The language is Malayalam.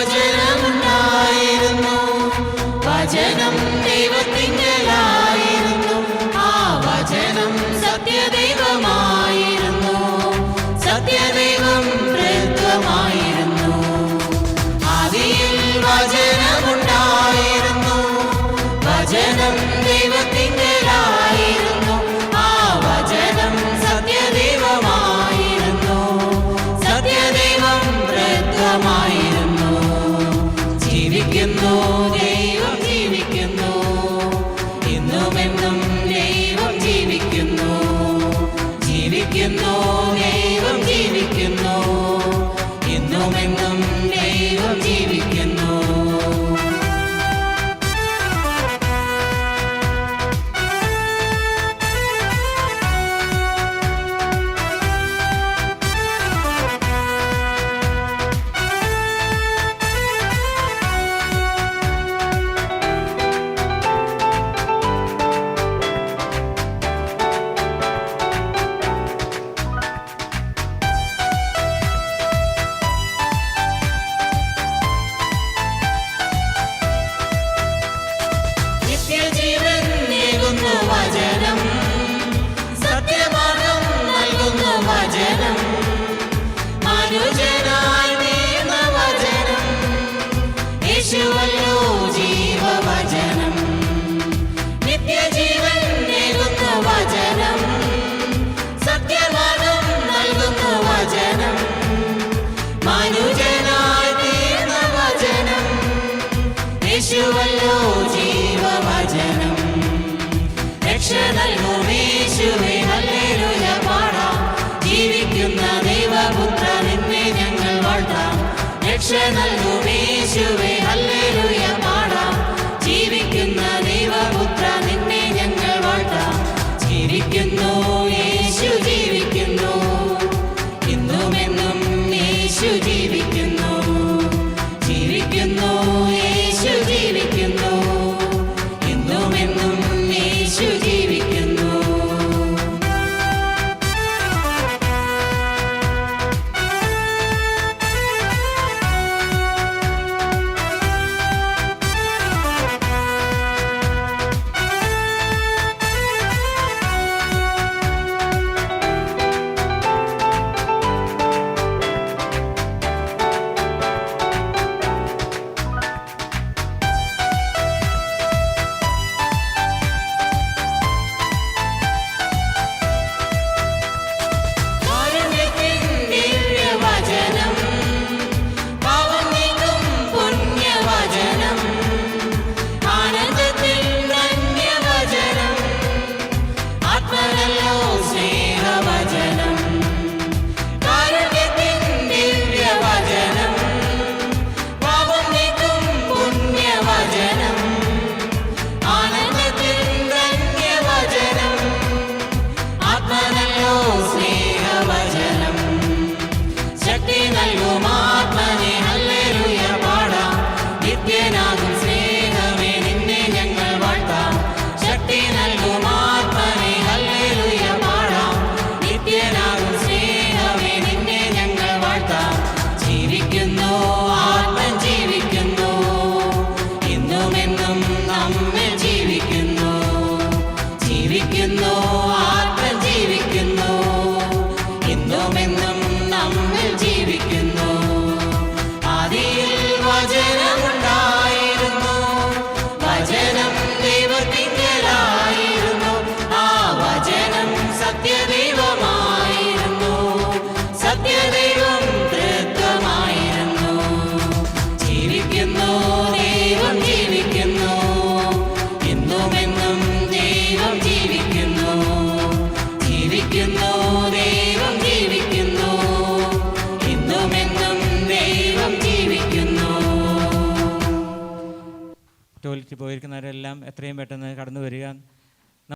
വചനമുണ്ടായിരുന്നു, വചനം ദൈവത്തിങ്കലായിരുന്നു, ആ വചനം സത്യദൈവമായിരുന്നു, സത്യദൈവം ത്രിത്വമായിരുന്നു. ആദിയിൽ വചനമുണ്ടായിരുന്നു, വചനം ദൈവത്തിങ്കലായിരുന്നു, ആ വചനം സത്യദൈവമായിരുന്നു, സത്യദൈവം ത്രിത്വമായിരുന്നു. ജീവിക്കുന്നു ദൈവം ജീവിക്കുന്നു, ഇന്നുമെന്നും ദൈവം ജീവിക്കുന്നു. ജീവിക്കുന്നു ദൈവം ജീവിക്കുന്നു, ഇന്നുമെന്നും ദൈവം ജീവിക്കുന്നു. നിത്യജീവൻ നൽകുന്നു വചനം, സത്യമാർഗം നൽകുന്നു വചനം, മനുജനായി തീർന്ന വചനം, യേശുവല്ലോ ജീവവചനം. നിത്യജീവൻ നൽകുന്നു വചനം, സത്യമാർഗം നൽകുന്നു വചനം, മനുജനായി തീർന്ന വചനം, യേശുവല്ലോ ജീവവചനം. രക്ഷ നൽകും യേശുവേ ഹല്ലേലൂയ പാടാം, ജീവിക്കുന്ന ദൈവപുത്ര നിന്നെ ഞങ്ങൾ വാഴ്ത്താം. രക്ഷ നൽകും യേശുവേ ഹല്ലേലൂയ പാടാം, ജീവിക്കുന്ന ദൈവപുത്ര നിന്നെ ഞങ്ങൾ വാഴ്ത്താം. ജീവിക്കുന്നു യേശു ജീവിക്കുന്നു, ഇന്നുമെന്നും യേശു ജീവിക്കുന്നു. ജീവിക്കുന്നു യേശു ജീവിക്കുന്നു, ഇന്നുമെന്നും യേശു ജീവിക്കുന്നു. കാരുണ്യത്തിൻ ദിവ്യവചനം, പാവം നീക്കും പുണ്യവചനം, ആനന്ദത്തിൻ ധന്യവചനം, ആത്മനല്ലോ സ്നേഹവചനം. കാരുണ്യത്തിൻ ദിവ്യവചനം, പാവം നീക്കും പുണ്യവചനം, ആനന്ദത്തിൻ ധന്യവചനം, ആത്മനല്ലോ സ്നേഹവചനം. ശക്തി നൽകും ആത്മനെ ഹല്ലേലൂയ പാടാം, നിത്യനാകും സ്നേഹമേ നിന്നെ ഞങ്ങൾ വാഴ്ത്താം. ശക്തി നൽകും ആത്മനെ ഹല്ലേലൂയ പാടാം, നിത്യനാകും സ്നേഹമേ നിന്നെ ഞങ്ങൾ വാഴ്ത്താം. ജീവിക്കുന്നു ആത്മൻ ജീവിക്കുന്നു, ഇന്നുമെന്നും നമ്മിൽ ജീവിക്കുന്നു. ജീവിക്കുന്നു ആത്മൻ ജീവിക്കുന്നു, ഇന്നുമെന്നും നമ്മിൽ ജീവിക്കുന്നു. ആദിയിൽ വചനമുണ്ടായിരുന്നു, വചനം ദൈവത്തിങ്കലായിരുന്നു, ആ വചനം സത്യദൈവമായിരുന്നു, സത്യദൈവം ത്രിത്വമായിരുന്നു. ജീവിക്കുന്നു ദൈവം ജീവിക്കുന്നു, ഇന്നുമെന്നും ദൈവം ജീവിക്കുന്നു. ജീവിക്കുന്നു ദൈവം ജീവിക്കുന്നു, ഇന്നുമെന്നും ദൈവം ജീവിക്കുന്നു. ടോയ്ലറ്റിൽ പോയിരിക്കുന്നവരെല്ലാം എത്രയും പെട്ടെന്ന് കടന്നു വരിക.